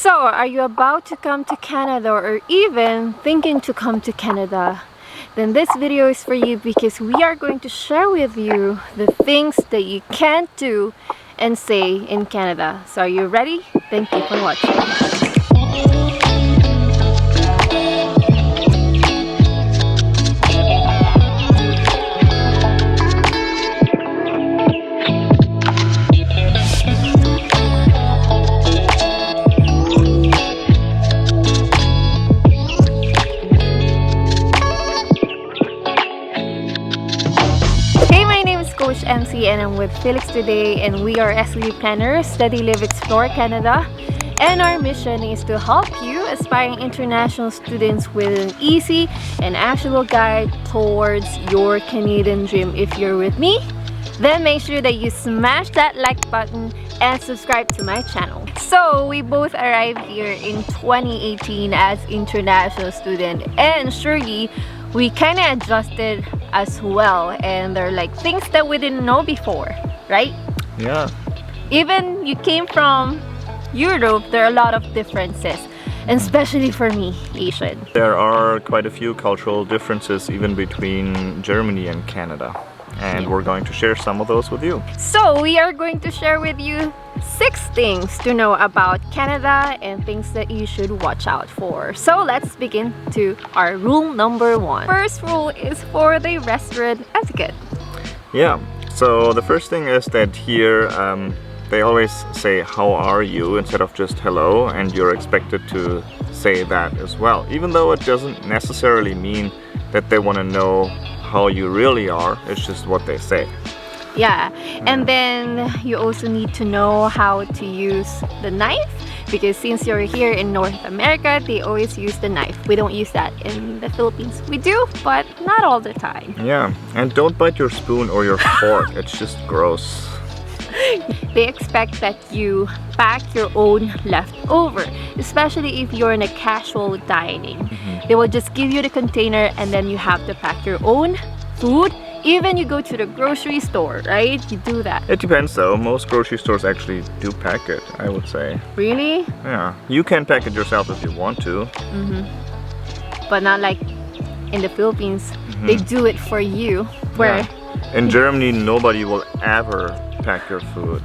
So, are you about to come to Canada or even thinking to come to Canada? Then this video is for you because we are going to share with you the things that you can't do and say in Canada. So, are you ready? Thank you for watching. MC and I'm with Felix today, and we are SLE planners, Study Live Explore Canada, and our mission is to help you aspiring international students with an easy and actionable guide towards your Canadian dream. If you're with me, then make sure that you smash that like button and subscribe to my channel. So we both arrived here in 2018 as international student, and surely we kind of adjusted as well, and there are like things that we didn't know before, right? Yeah. Even you came from Europe, there are a lot of differences, and especially for me, Asian. There are quite a few cultural differences even between Germany and Canada, and we're going to share some of those with you. So we are going to share with you 6 things to know about Canada and things that you should watch out for. So let's begin to our rule number 1. First rule is for the restaurant etiquette. Yeah, so the first thing is that here they always say how are you instead of just hello, and you're expected to say that as well, even though it doesn't necessarily mean that they want to know how you really are. It's just what they say. Yeah, and then you also need to know how to use the knife, because since you're here in North America, they always use the knife. We don't use that in the Philippines. We do, but not all the time. Yeah, and don't bite your spoon or your fork. It's just gross. They expect that you pack your own leftover, especially if you're in a casual dining. They will just give you the container and then you have to pack your own food. Even you go to the grocery store, right? You do that. It depends though. Most grocery stores actually do pack it, I would say. Really? Yeah. You can pack it yourself if you want to. But not like in the Philippines. They do it for you. Where? Yeah. In Germany, nobody will ever pack your food.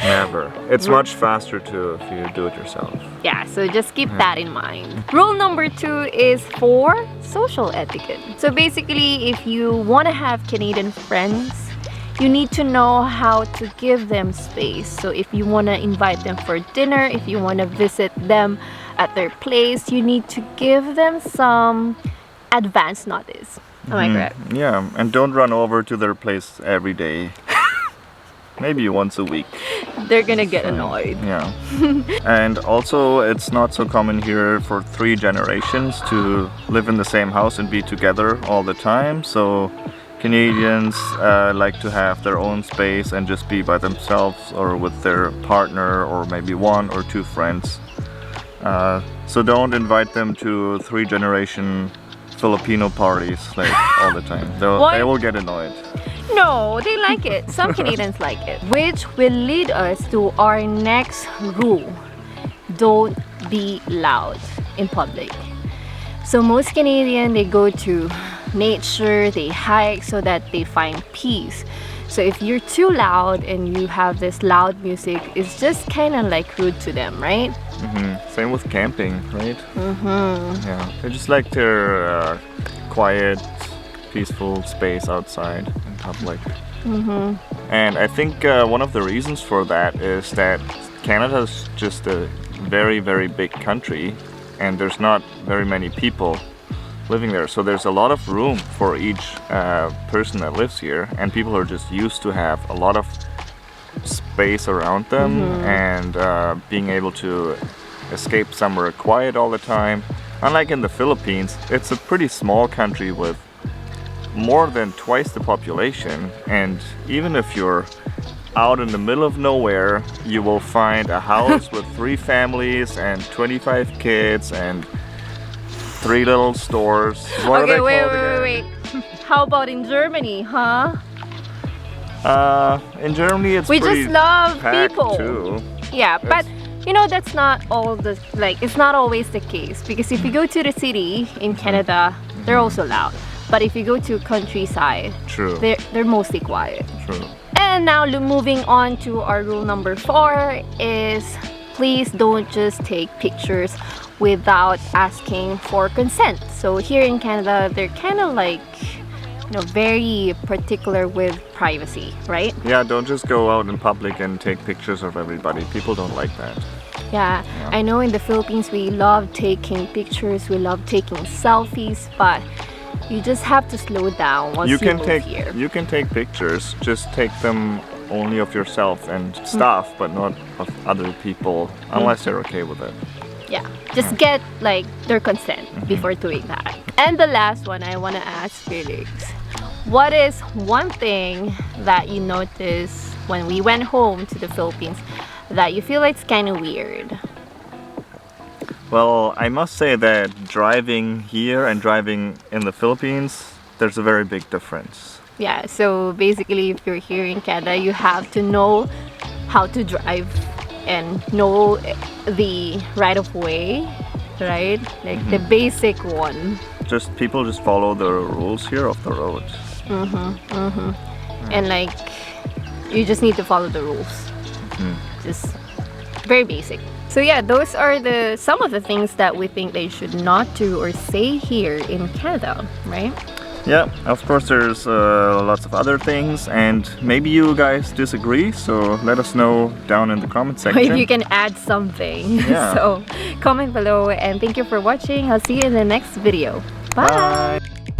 Never. It's much faster if you do it yourself. Yeah, so just keep that in mind. Rule number 2 is for social etiquette. So basically, if you want to have Canadian friends, you need to know how to give them space. So if you want to invite them for dinner, if you want to visit them at their place, you need to give them some advance notice. Am I correct? Yeah, and don't run over to their place every day. Maybe once a week. They're gonna get annoyed. Yeah. And also, it's not so common here for 3 generations to live in the same house and be together all the time. So Canadians like to have their own space and just be by themselves or with their partner or maybe 1 or 2 friends. So don't invite them to 3-generation Filipino parties like all the time. They will get annoyed. No, they like it. Some Canadians like it. Which will lead us to our next rule. Don't be loud in public. So most Canadians, they go to nature, they hike so that they find peace. So if you're too loud and you have this loud music, it's just kind of like rude to them, right? Same with camping, right? Yeah, they just like their quiet, peaceful space outside in public. And I think one of the reasons for that is that Canada is just a very, very big country, and there's not very many people living there. So there's a lot of room for each person that lives here, and people are just used to have a lot of space around them and being able to escape somewhere quiet all the time. Unlike in the Philippines, it's a pretty small country with more than twice the population, and even if you're out in the middle of nowhere, you will find a house with 3 families and 25 kids and 3 little stores. Okay, wait. How about in Germany, huh? In Germany, it's we pretty just love packed people too. Yeah, but you know, that's not all the, like, it's not always the case, because if you go to the city in Canada, they're also loud. But if you go to countryside, True. they're mostly quiet. True. And now moving on to our rule number 4 is please don't just take pictures without asking for consent. So here in Canada, they're kind of like, you know, very particular with privacy, right? Yeah, don't just go out in public and take pictures of everybody. People don't like that. Yeah, I know in the Philippines we love taking pictures, we love taking selfies, but you just have to slow down once you move here. You can take pictures, just take them only of yourself and stuff, but not of other people, unless they're okay with it. Yeah, just get like their consent before doing that. And the last one I want to ask Felix, what is one thing that you noticed when we went home to the Philippines that you feel like it's kind of weird? Well, I must say that driving here and driving in the Philippines, there's a very big difference. Yeah, so basically if you're here in Canada, you have to know how to drive and know the right of way, right? Like the basic one. People just follow the rules here of the road. And like, you just need to follow the rules. Just very basic. So yeah, those are some of the things that we think they should not do or say here in Canada, right? Yeah, of course there's lots of other things, and maybe you guys disagree, so let us know down in the comment section. If you can add something. Yeah. So comment below, and thank you for watching. I'll see you in the next video. Bye. Bye.